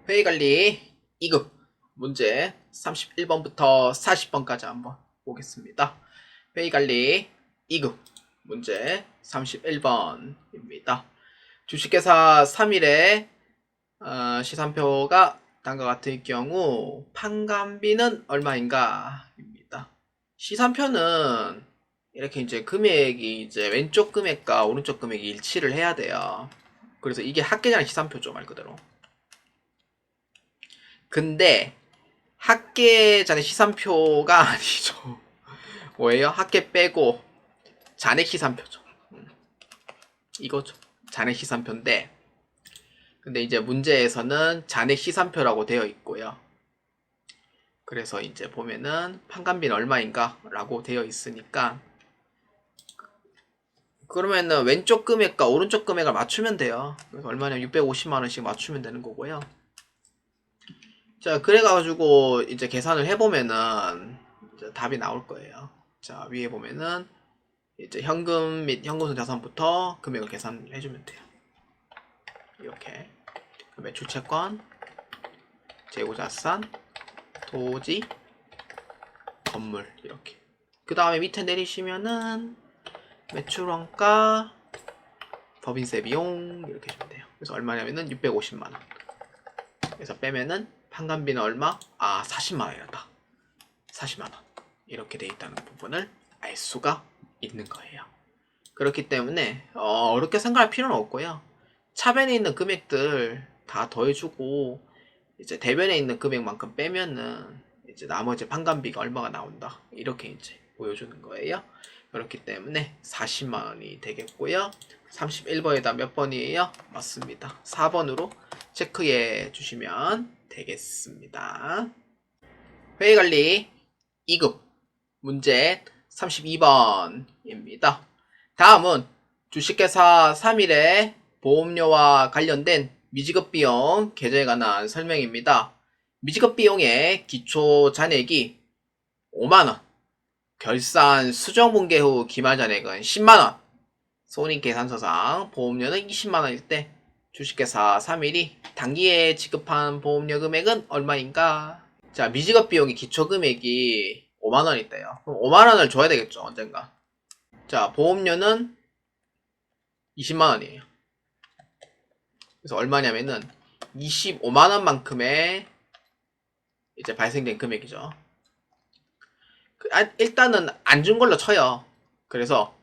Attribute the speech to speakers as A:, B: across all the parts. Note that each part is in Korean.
A: 회의관리 2급 문제 31번부터 40번까지 한번 보겠습니다. 회의관리 2급 문제 31번입니다. 주식회사 3일에 시산표가 다음과 같을 경우 판관비는 얼마인가 입니다. 시산표는 이렇게 이제 금액이 이제 왼쪽 금액과 오른쪽 금액이 일치를 해야 돼요. 그래서 이게 학계장 시산표죠, 말 그대로. 근데 학계잔액 시산표가 아니죠. 뭐예요? 학계 빼고 잔액 시산표죠. 이거죠. 잔액 시산표인데, 근데 이제 문제에서는 잔액 시산표라고 되어 있고요. 그래서 이제 보면은 판관비는 얼마인가 라고 되어 있으니까, 그러면은 왼쪽 금액과 오른쪽 금액을 맞추면 돼요. 그래서 얼마냐면 650만원씩 맞추면 되는 거고요. 자, 그래가지고 이제 계산을 해보면은 이제 답이 나올 거예요. 자, 위에 보면은 이제 현금 및 현금성 자산부터 금액을 계산을 해주면 돼요. 이렇게 매출채권, 재고자산, 토지, 건물 이렇게. 그 다음에 밑에 내리시면은 매출원가, 법인세 비용 이렇게 해주면 돼요. 그래서 얼마냐면은 650만원. 그래서 빼면은 판관비는 얼마? 40만원이었다. 40만원. 이렇게 돼 있다는 부분을 알 수가 있는 거예요. 그렇기 때문에 어렵게 생각할 필요는 없고요. 차변에 있는 금액들 다 더해주고 이제 대변에 있는 금액만큼 빼면은 이제 나머지 판관비가 얼마가 나온다. 이렇게 이제 보여주는 거예요. 그렇기 때문에 40만원이 되겠고요. 31번에다 몇 번이에요? 맞습니다. 4번으로 체크해 주시면 되겠습니다. 회의관리 2급 문제 32번입니다. 다음은 주식회사 3일의 보험료와 관련된 미지급 비용 계좌에 관한 설명입니다. 미지급 비용의 기초 잔액이 5만원, 결산 수정 분계 후 기말 잔액은 10만원, 손익계산서상 보험료는 20만원일 때 주식회사 3일이 단기에 지급한 보험료 금액은 얼마인가? 자, 미지급 비용의 기초 금액이 5만원 있대요. 그럼 5만원을 줘야 되겠죠, 언젠가. 자, 보험료는 20만원이에요. 그래서 얼마냐면은 25만원만큼의 이제 발생된 금액이죠. 일단은 안 준 걸로 쳐요. 그래서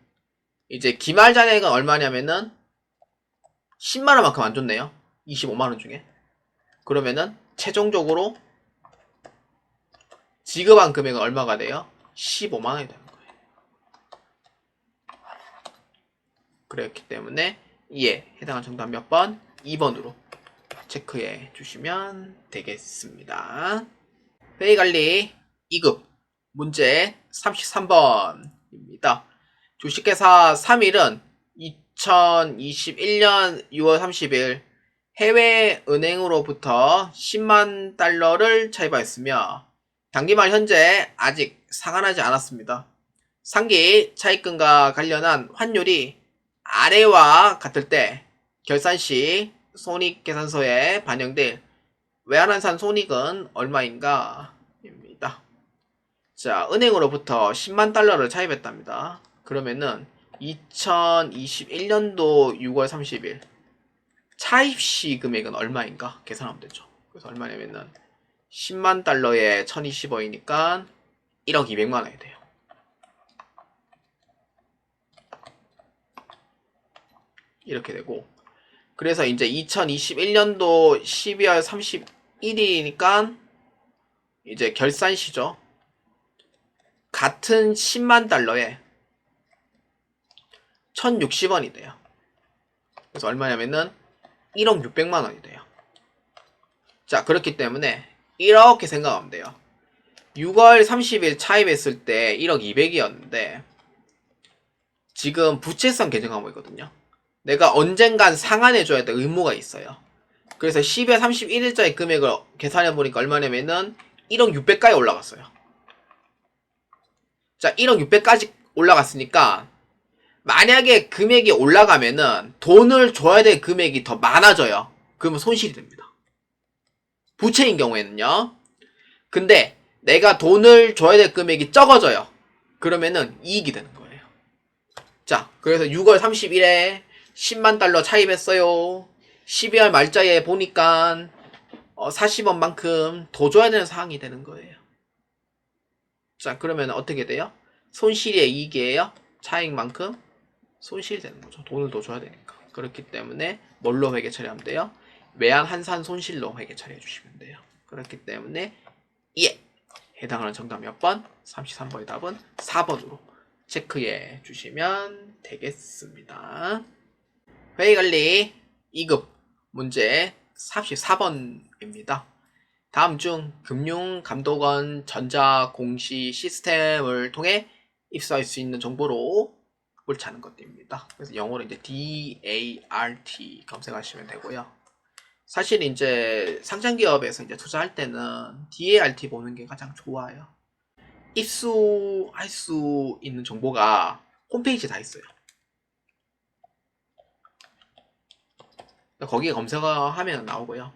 A: 이제 기말 잔액은 얼마냐면은 10만원만큼 안 줬네요. 25만원 중에. 그러면은 최종적으로 지급한 금액은 얼마가 돼요? 15만원이 되는 거예요. 그렇기 때문에 이에 해당하는 정답 몇 번? 2번으로 체크해 주시면 되겠습니다. 회의관리 2급 문제 33번입니다. 주식회사 3일은 2021년 6월 30일 해외은행으로부터 10만 달러를 차입하였으며 단기말 현재 아직 상환하지 않았습니다. 상기 차입금과 관련한 환율이 아래와 같을 때 결산 시 손익계산서에 반영될 외환환산 손익은 얼마인가? 입니다. 자, 은행으로부터 10만 달러를 차입했답니다. 그러면은 2021년도 6월 30일 차입 시 금액은 얼마인가? 계산하면 되죠. 그래서 얼마냐면은 10만 달러에 1020원이니까 1억 200만 원이 돼요. 이렇게 되고, 그래서 이제 2021년도 12월 31일이니까 이제 결산시죠. 같은 10만 달러에 1060원이 돼요. 그래서 얼마냐면은 1억 600만 원이 돼요. 자, 그렇기 때문에 이렇게 생각하면 돼요. 6월 30일 차입했을 때 1억 200이었는데 지금 부채성 계정항목이거든요. 내가 언젠간 상환해줘야 될 의무가 있어요. 그래서 10월 31일자의 금액을 계산해보니까 얼마냐면은 1억 600까지 올라갔어요. 자, 1억 600까지 올라갔으니까 만약에 금액이 올라가면은 돈을 줘야 될 금액이 더 많아져요. 그러면 손실이 됩니다. 부채인 경우에는요. 근데 내가 돈을 줘야 될 금액이 적어져요. 그러면은 이익이 되는 거예요. 자, 그래서 6월 30일에 10만 달러 차입했어요. 12월 말자에 보니까 40원만큼 더 줘야 되는 상황이 되는 거예요. 자, 그러면 어떻게 돼요? 손실의 이익이에요. 차익만큼 손실이 되는 거죠. 돈을 더 줘야 되니까. 그렇기 때문에 뭘로 회계 처리하면 돼요? 외환 환산 손실로 회계 처리해 주시면 돼요. 그렇기 때문에 예! 해당하는 정답 몇 번? 33번의 답은 4번으로 체크해 주시면 되겠습니다. 회의관리 2급 문제 34번입니다. 다음 중 금융감독원 전자공시 시스템을 통해 입수할 수 있는 정보로 옳지 않은 것들입니다. 그래서 영어로 이제 DART 검색하시면 되고요. 사실 이제 상장기업에서 이제 투자할 때는 DART 보는 게 가장 좋아요. 입수할 수 있는 정보가 홈페이지에 다 있어요. 거기에 검색하면 나오고요.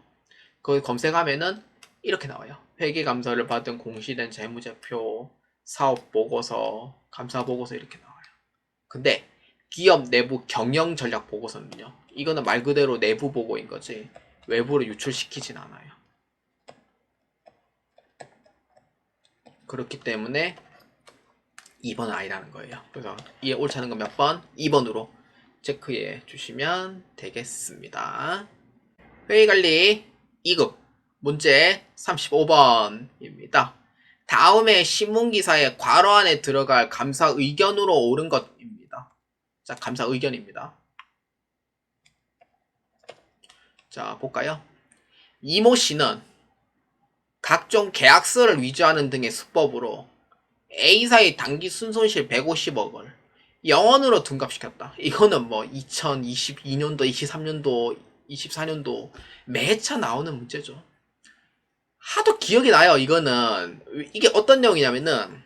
A: 거기 검색하면은 이렇게 나와요. 회계감사를 받은 공시된 재무제표, 사업보고서, 감사보고서 이렇게 나와요. 근데 기업 내부 경영전략보고서는요. 이거는 말 그대로 내부 보고인 거지 외부로 유출시키진 않아요. 그렇기 때문에 2번은 아니라는 거예요. 그래서 이에 옳지 않은 건 몇 번? 2번으로 체크해 주시면 되겠습니다. 회의관리 2급 문제 35번입니다. 다음에 신문기사에 괄호 안에 들어갈 감사 의견으로 옳은 것입니다. 자, 감사 의견입니다. 자, 볼까요? 이모 씨는 각종 계약서를 위조하는 등의 수법으로 A사의 당기 순손실 150억을 영원으로 둔갑시켰다. 이거는 뭐 2022년도, 23년도, 24년도 매차 나오는 문제죠. 하도 기억이 나요. 이거는 이게 어떤 내용이냐면은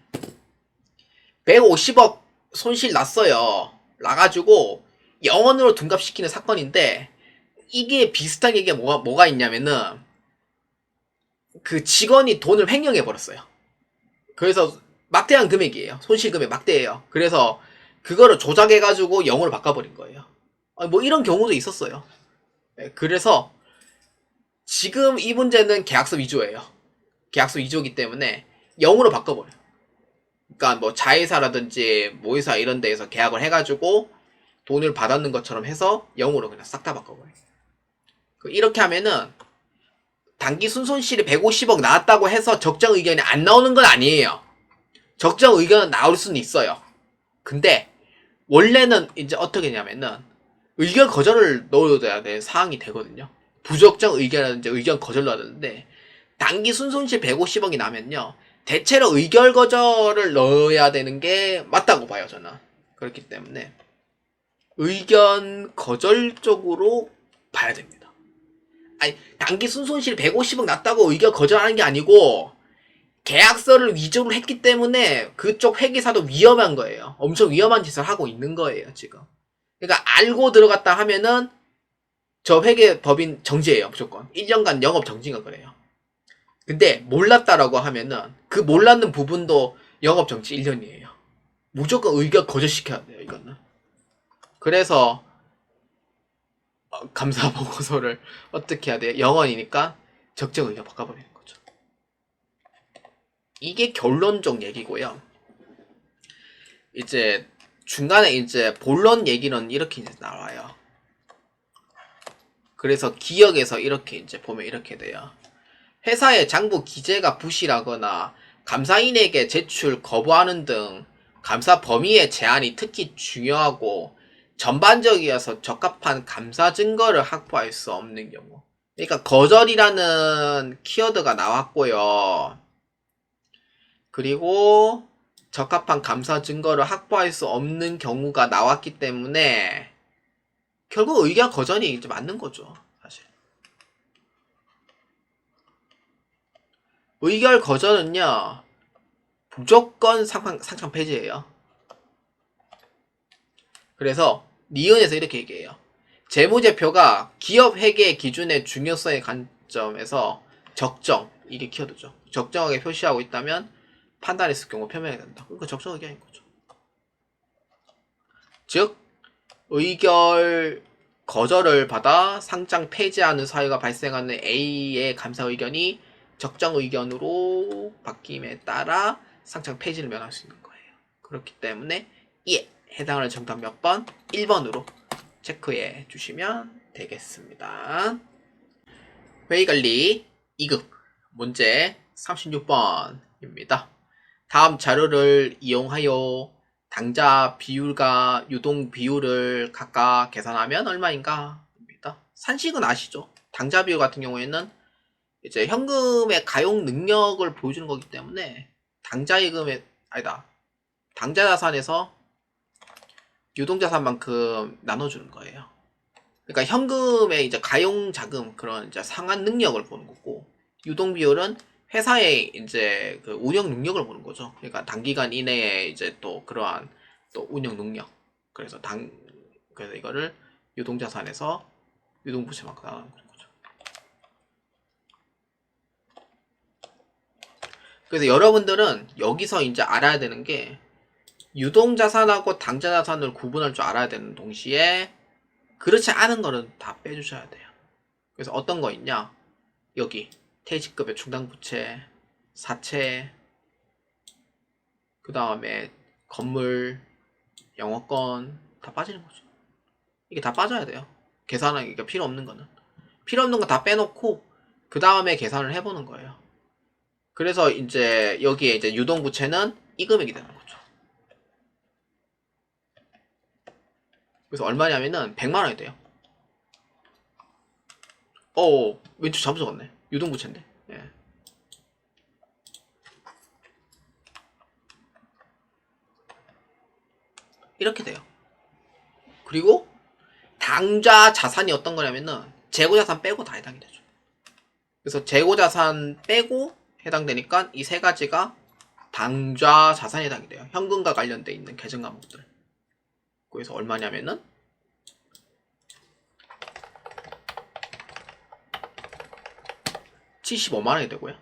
A: 150억 손실 났어요. 나가지고 영원으로 둔갑시키는 사건인데 이게 비슷한 얘기가 뭐가 있냐면은 그 직원이 돈을 횡령해 버렸어요. 그래서 막대한 금액이에요. 손실 금액 막대해요. 그래서 그거를 조작해가지고 영어로 바꿔버린 거예요. 뭐 이런 경우도 있었어요. 그래서 지금 이 문제는 계약서 위조예요. 계약서 위조이기 때문에 영어로 바꿔버려요. 그러니까 뭐 자회사라든지 모회사 이런 데에서 계약을 해가지고 돈을 받았는 것처럼 해서 영어로 그냥 싹 다 바꿔버려요. 이렇게 하면은 단기 순손실이 150억 나왔다고 해서 적정 의견이 안 나오는 건 아니에요. 적정 의견은 나올 수는 있어요. 근데 원래는 이제 어떻게 냐면은 의견 거절을 넣어야 되는 사항이 되거든요. 부적정 의견이라든지 의견 거절을 넣어야 되는데 단기 순손실 150억이 나면요. 대체로 의견 거절을 넣어야 되는 게 맞다고 봐요, 저는. 그렇기 때문에 의견 거절 쪽으로 봐야 됩니다. 아니, 단기 순손실 150억 났다고 의견 거절하는 게 아니고 계약서를 위조를 했기 때문에 그쪽 회계사도 위험한 거예요. 엄청 위험한 짓을 하고 있는 거예요, 지금. 그러니까 알고 들어갔다 하면은 저 회계법인 정지예요, 무조건. 1년간 영업 정지가 그래요. 근데 몰랐다라고 하면은 그 몰랐는 부분도 영업 정지 1년이에요. 무조건 의견 거절시켜야 돼요, 이거는. 그래서 감사 보고서를 어떻게 해야 돼요? 영원이니까 적정 의견 바꿔버리는 거죠. 이게 결론적 얘기고요. 이제 중간에 이제 본론 얘기는 이렇게 이제 나와요. 그래서 기억에서 이렇게 이제 보면 이렇게 돼요. 회사의 장부 기재가 부실하거나 감사인에게 제출 거부하는 등 감사 범위의 제한이 특히 중요하고 전반적이어서 적합한 감사 증거를 확보할 수 없는 경우. 그러니까 거절이라는 키워드가 나왔고요. 그리고 적합한 감사 증거를 확보할 수 없는 경우가 나왔기 때문에 결국 의견 거절이 이제 맞는 거죠, 사실. 의결 거절은요, 무조건 상장 폐지예요. 그래서 니은에서 이렇게 얘기해요. 재무제표가 기업 회계 기준의 중요성의 관점에서 적정, 이게 키워드죠. 적정하게 표시하고 있다면 판단했을 경우 표명이 된다. 그러니까 적정 의견인 거죠. 즉 의결 거절을 받아 상장 폐지하는 사유가 발생하는 A의 감사 의견이 적정 의견으로 바뀜에 따라 상장 폐지를 면할 수 있는 거예요. 그렇기 때문에 예, 해당하는 정답 몇 번? 1번으로 체크해 주시면 되겠습니다. 회의관리 2급 문제 36번입니다. 다음 자료를 이용하여 당자 비율과 유동 비율을 각각 계산하면 얼마인가? 입니다. 산식은 아시죠? 당자 비율 같은 경우에는 이제 현금의 가용 능력을 보여주는 거기 때문에 당자예금의 아니다. 당자 자산에서 유동 자산만큼 나눠주는 거예요. 그러니까 현금의 이제 가용 자금 그런 이제 상환 능력을 보는 거고 유동 비율은 회사의 이제 그 운영 능력을 보는 거죠. 그러니까 단기간 이내에 이제 또 그러한 또 운영 능력. 그래서 이거를 유동 자산에서 유동 부채만큼 나누는 거죠. 그래서 여러분들은 여기서 이제 알아야 되는 게 유동 자산하고 당자 자산을 구분할 줄 알아야 되는 동시에 그렇지 않은 거는 다 빼주셔야 돼요. 그래서 어떤 거 있냐? 여기 퇴직급여 충당부채, 사채, 그 다음에 건물, 영어권 다 빠지는 거죠. 이게 다 빠져야 돼요. 계산하기가 필요 없는 거는. 필요 없는 거 다 빼놓고 그 다음에 계산을 해보는 거예요. 그래서 이제 여기에 이제 유동부채는 이 금액이 되는 거죠. 그래서 얼마냐면은 100만 원이 돼요. 왼쪽 잘못 적었네. 유동부채인데. 예. 이렇게 돼요. 그리고 당좌 자산이 어떤 거냐면은 재고자산 빼고 다 해당이 되죠. 그래서 재고자산 빼고 해당되니까 이 세 가지가 당좌 자산에 해당이 돼요. 현금과 관련돼 있는 계정 과목들. 그래서 얼마냐면은 75만 원이 되고요.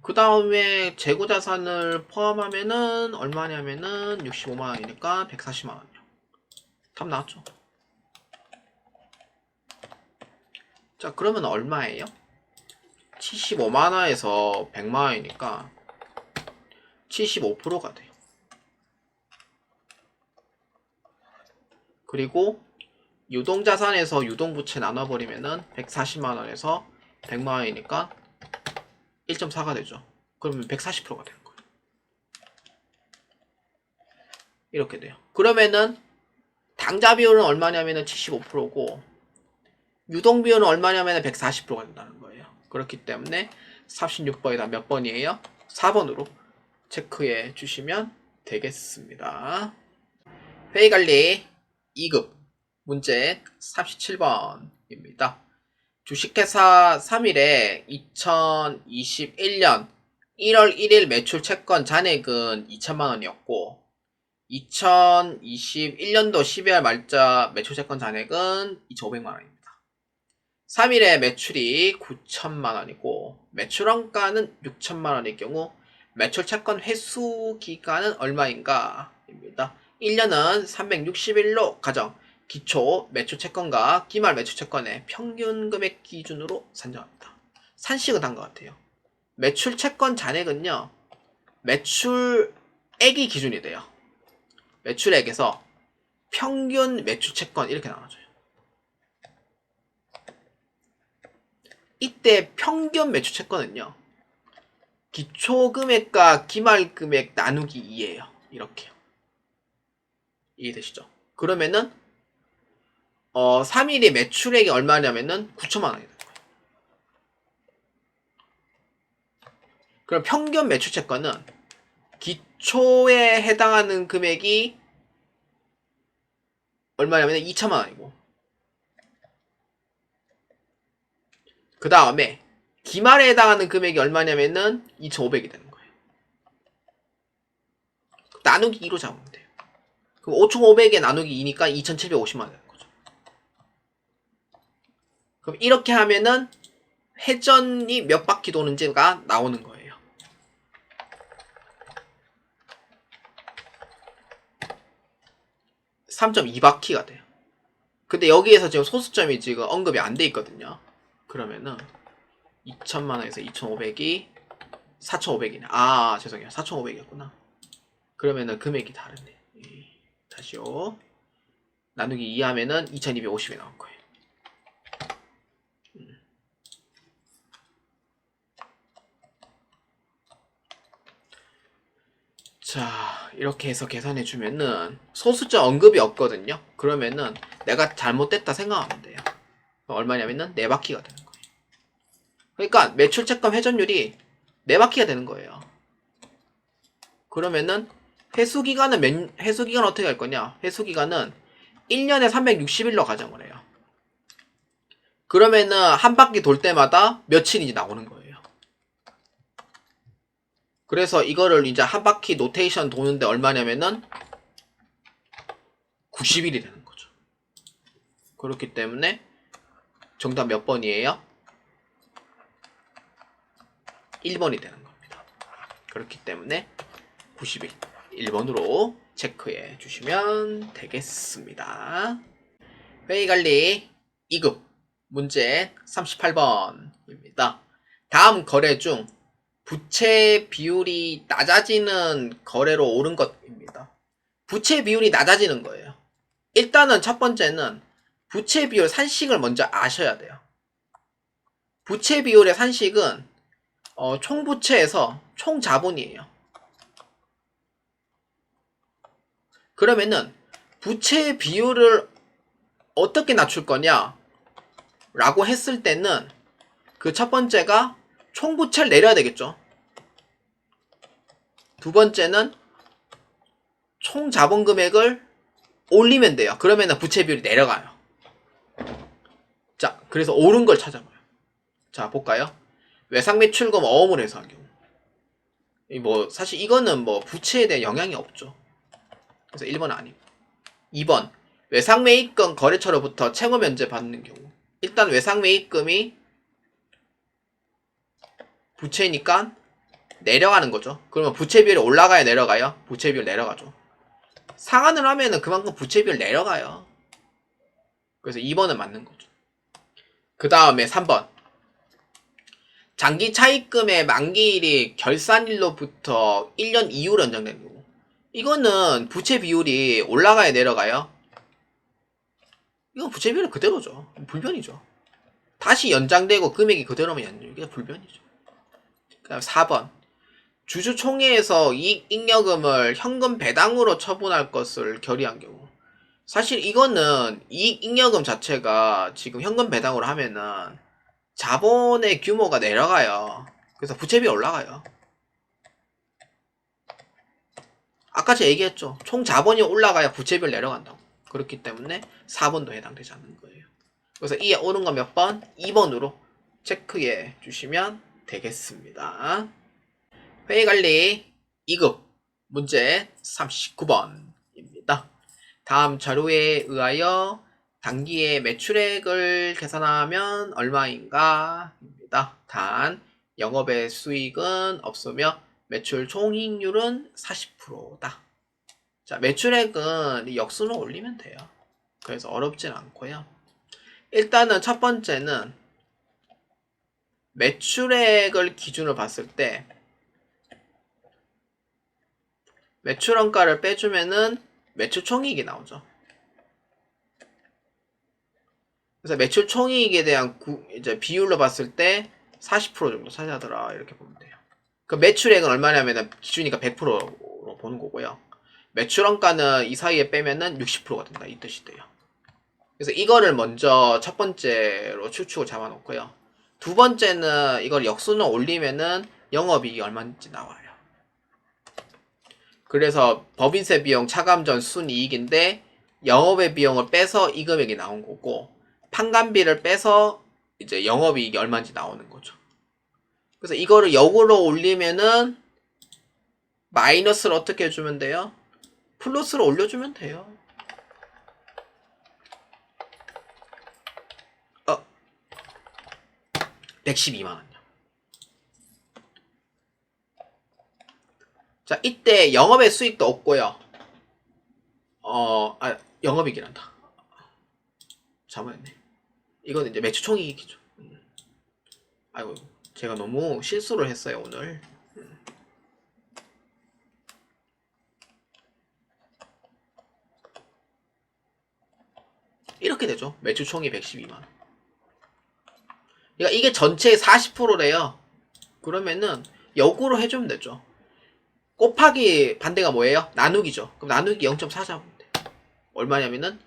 A: 그 다음에 재고자산을 포함하면은 얼마냐면은 65만 원이니까 140만 원이요. 답 나왔죠? 자, 그러면 얼마예요? 75만 원에서 100만 원이니까 75%가 돼요. 그리고 유동자산에서 유동부채 나눠버리면은 140만 원에서 100만 원이니까 1.4가 되죠. 그러면 140%가 되는 거예요. 이렇게 돼요. 그러면은 당자 비율은 얼마냐면은 75%고 유동 비율은 얼마냐면은 140%가 된다는 거예요. 그렇기 때문에 36번이다 몇 번이에요? 4번으로 체크해 주시면 되겠습니다. 회의관리 2급 문제 37번입니다. 주식회사 3일에 2021년 1월 1일 매출 채권 잔액은 2천만 원이었고 2021년도 12월 말자 매출 채권 잔액은 2,500만 원입니다. 3일에 매출이 9천만 원이고 매출 원가는 6천만 원일 경우 매출 채권 회수 기간은 얼마인가? 입니다. 1년은 360일로 가정 기초 매출 채권과 기말 매출 채권의 평균 금액 기준으로 산정합니다. 산식은 한 것 같아요. 매출 채권 잔액은요. 매출액이 기준이 돼요. 매출액에서 평균 매출 채권 이렇게 나눠줘요. 이때 평균 매출 채권은요. 기초 금액과 기말 금액 나누기 2예요. 이렇게요. 이해되시죠? 그러면은 3일이 매출액이 얼마냐면은 9천만 원이 되는 거예요. 그럼 평균 매출 채권은 기초에 해당하는 금액이 얼마냐면 2천만 원이고 그 다음에 기말에 해당하는 금액이 얼마냐면은 2,500이 되는 거예요. 나누기 2로 잡으면 돼요. 그럼 5,500에 나누기 2니까 2,750만 원 되는 거죠. 그럼 이렇게 하면은 회전이 몇 바퀴 도는지가 나오는 거예요. 3.2바퀴가 돼요. 근데 여기에서 지금 소수점이 지금 언급이 안 돼 있거든요. 그러면은 2천만원에서 2,500이 4,500이네. 아, 죄송해요. 4,500이었구나. 그러면은 금액이 다르네. 다시요. 나누기 2 하면은 2,250이 나올 거예요. 자, 이렇게 해서 계산해 주면은 소수점 언급이 없거든요. 그러면은 내가 잘못됐다 생각하면 돼요. 얼마냐면은 4바퀴가 되는 거예요. 그러니까 매출채권 회전율이 4바퀴가 되는 거예요. 그러면은 회수기간은 어떻게 할 거냐? 회수기간은 1년에 360일로 가정을 해요. 그러면은 한 바퀴 돌 때마다 며칠인지 나오는 거예요. 그래서 이거를 이제 한 바퀴 노테이션 도는데 얼마냐면은 90일이 되는 거죠. 그렇기 때문에 정답 몇 번이에요? 1번이 되는 겁니다. 그렇기 때문에 90일 1번으로 체크해 주시면 되겠습니다. 회의관리 2급 문제 38번입니다. 다음 거래 중 부채 비율이 낮아지는 거래로 옳은 것입니다. 부채 비율이 낮아지는 거예요. 일단은 첫 번째는 부채 비율 산식을 먼저 아셔야 돼요. 부채 비율의 산식은 총 부채에서 총 자본이에요. 그러면은 부채 비율을 어떻게 낮출 거냐 라고 했을 때는 그 첫 번째가 총 부채를 내려야 되겠죠. 두 번째는 총 자본 금액을 올리면 돼요. 그러면은 부채 비율이 내려가요. 자, 그래서 옳은 걸 찾아봐요. 자, 볼까요? 외상매출금 어음을 해서 한 경우. 사실 이거는 부채에 대한 영향이 없죠. 그래서 1번은 아니고. 2번, 외상매입금 거래처로부터 채무 면제 받는 경우. 일단 외상매입금이 부채니까 내려가는 거죠. 그러면 부채 비율이 올라가야 내려가요? 부채 비율 내려가죠. 상환을 하면은 그만큼 부채 비율 내려가요. 그래서 2번은 맞는 거죠. 그 다음에 3번. 장기 차입금의 만기일이 결산일로부터 1년 이후로 연장되는 경우. 이거는 부채 비율이 올라가야 내려가요? 이건 부채 비율은 그대로죠. 불변이죠. 다시 연장되고 금액이 그대로면 이게 불변이죠. 그 다음 4번. 주주총회에서 이익잉여금을 현금 배당으로 처분할 것을 결의한 경우. 사실 이거는 이익잉여금 자체가 지금 현금 배당으로 하면은 자본의 규모가 내려가요. 그래서 부채비 올라가요. 아까 제가 얘기했죠. 총 자본이 올라가야 부채비를 내려간다고. 그렇기 때문에 4번도 해당되지 않는 거예요. 그래서 이 오는 거 몇 번? 2번으로 체크해 주시면 되겠습니다. 회의관리 2급 문제 39번입니다. 다음 자료에 의하여 단기의 매출액을 계산하면 얼마인가? 입니다. 단 영업의 수익은 없으며 매출 총이익률은 40%다. 자, 매출액은 역수로 올리면 돼요. 그래서 어렵진 않고요. 일단은 첫 번째는 매출액을 기준으로 봤을 때 매출원가를 빼주면은 매출 총이익이 나오죠. 그래서 매출 총이익에 대한 이제 비율로 봤을 때 40% 정도 차지하더라 이렇게 보면 돼요. 그 매출액은 얼마냐면은 기준이니까 100%로 보는 거고요. 매출원가는 이 사이에 빼면은 60%가 된다 이 뜻이 돼요. 그래서 이거를 먼저 첫 번째로 추측을 잡아놓고요. 두 번째는 이걸 역순으로 올리면은 영업이익이 얼마인지 나와요. 그래서 법인세 비용 차감전 순이익인데 영업의 비용을 빼서 이 금액이 나온 거고 판관비를 빼서 이제 영업이익이 얼마인지 나오는 거죠. 그래서 이거를 역으로 올리면은 마이너스를 어떻게 해주면 돼요? 플러스로 올려주면 돼요. 112만원이요. 자, 이때 영업의 수익도 없고요. 영업이익이란다. 잘못했네. 이건 이제 매출 총이익이죠. 아이고, 제가 너무 실수를 했어요, 오늘. 이렇게 되죠. 매출 총이 112만원. 그러니까 이게 전체의 40%래요. 그러면은 역으로 해주면 되죠. 곱하기 반대가 뭐예요? 나누기죠. 그럼 나누기 0.4 잡으면 돼. 얼마냐면은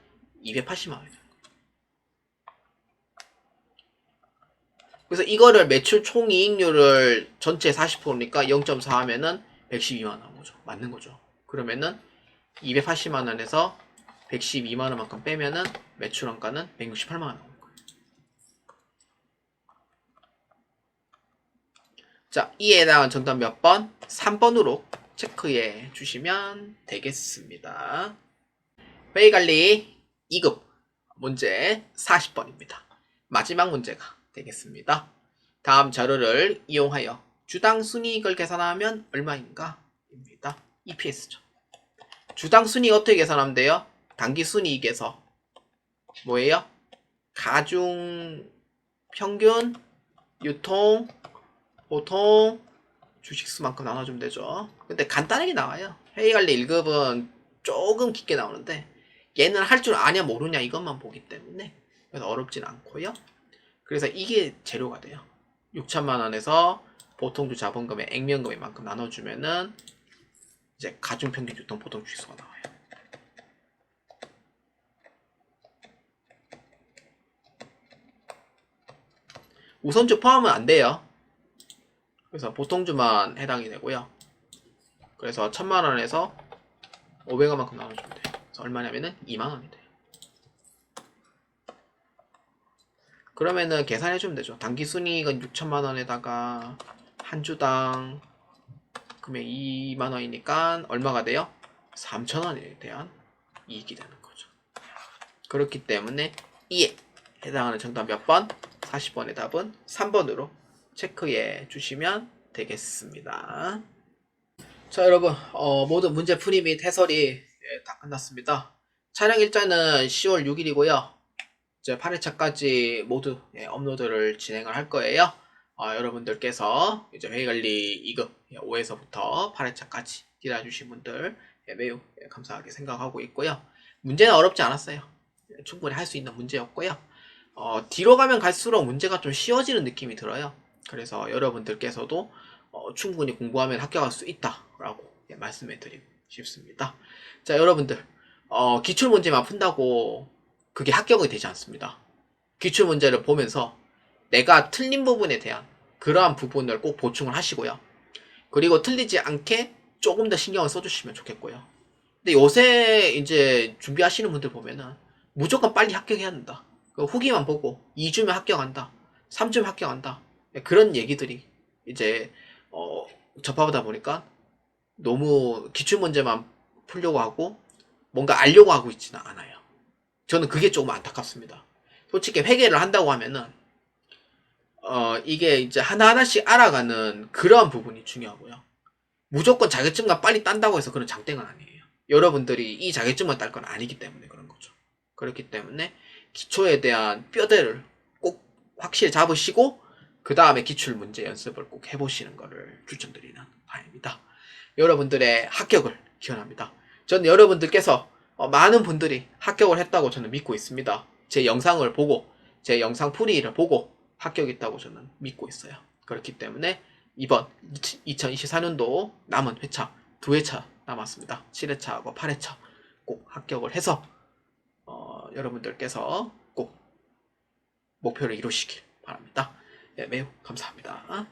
A: 280만원이에요. 그래서 이거를 매출 총이익률을 전체 40%니까 0.4 하면은 112만원 나온 거죠. 맞는 거죠. 그러면은 280만원에서 112만원만큼 빼면은 매출원가는 168만원 나오는 거예요. 자, 이에 해당한 정답 몇 번? 3번으로 체크해 주시면 되겠습니다. 회의관리 2급 문제 40번입니다. 마지막 문제가 되겠습니다. 다음 자료를 이용하여 주당 순이익을 계산하면 얼마인가? 입니다. EPS죠. 주당 순이익 어떻게 계산하면 돼요? 당기 순이익에서 뭐예요? 가중 평균 유통 보통 주식수만큼 나눠주면 되죠. 근데 간단하게 나와요. 회의관리 1급은 조금 깊게 나오는데 얘는 할 줄 아냐 모르냐 이것만 보기 때문에 그래서 어렵진 않고요. 그래서 이게 재료가 돼요. 6천만원에서 보통주 자본금의 액면금의 만큼 나눠주면은 이제 가중평균 유통 보통 주식수가 나와요. 우선주 포함은 안 돼요. 그래서 보통주만 해당이 되고요. 그래서 1000만원에서 500원만큼 나눠주면 돼요. 그래서 얼마냐면은 2만원이 돼요. 그러면은 계산해주면 되죠. 당기순이익은 6천만원에다가 한 주당 금액 2만원이니까 얼마가 돼요? 3천원에 대한 이익이 되는 거죠. 그렇기 때문에 이에 해당하는 정답 몇 번? 40번의 답은 3번으로 체크해 주시면 되겠습니다. 자, 여러분, 모든 문제풀이 및 해설이 다 끝났습니다. 촬영 일자는 10월 6일이고요. 이제 8회차까지 모두 업로드를 진행을 할 거예요. 여러분들께서 이제 회의관리 2급 5에서부터 8회차까지 기다려주신 분들 매우 감사하게 생각하고 있고요. 문제는 어렵지 않았어요. 충분히 할 수 있는 문제였고요. 뒤로 가면 갈수록 문제가 좀 쉬워지는 느낌이 들어요. 그래서 여러분들께서도 충분히 공부하면 합격할 수 있다라고 말씀해 드리고 싶습니다. 자, 여러분들 기출문제만 푼다고 그게 합격이 되지 않습니다. 기출문제를 보면서 내가 틀린 부분에 대한 그러한 부분을 꼭 보충을 하시고요. 그리고 틀리지 않게 조금 더 신경을 써주시면 좋겠고요. 근데 요새 이제 준비하시는 분들 보면은 무조건 빨리 합격해야 한다. 후기만 보고 2주면 합격한다. 3주면 합격한다. 그런 얘기들이 이제 접하다 보니까 너무 기출문제만 풀려고 하고 뭔가 알려고 하고 있지는 않아요. 저는 그게 조금 안타깝습니다. 솔직히 회계를 한다고 하면은 이게 이제 하나하나씩 알아가는 그러한 부분이 중요하고요. 무조건 자격증만 빨리 딴다고 해서 그런 장땡은 아니에요. 여러분들이 이 자격증만 딸 건 아니기 때문에 그런 거죠. 그렇기 때문에 기초에 대한 뼈대를 꼭 확실히 잡으시고 그 다음에 기출 문제 연습을 꼭 해보시는 것을 추천드리는 바입니다. 여러분들의 합격을 기원합니다. 저는 여러분들께서 많은 분들이 합격을 했다고 저는 믿고 있습니다. 제 영상을 보고 제 영상 풀이를 보고 합격했다고 저는 믿고 있어요. 그렇기 때문에 이번 2024년도 남은 회차 2회차 남았습니다. 7회차하고 8회차 꼭 합격을 해서 여러분들께서 꼭 목표를 이루시길 바랍니다. 네, 매우 감사합니다.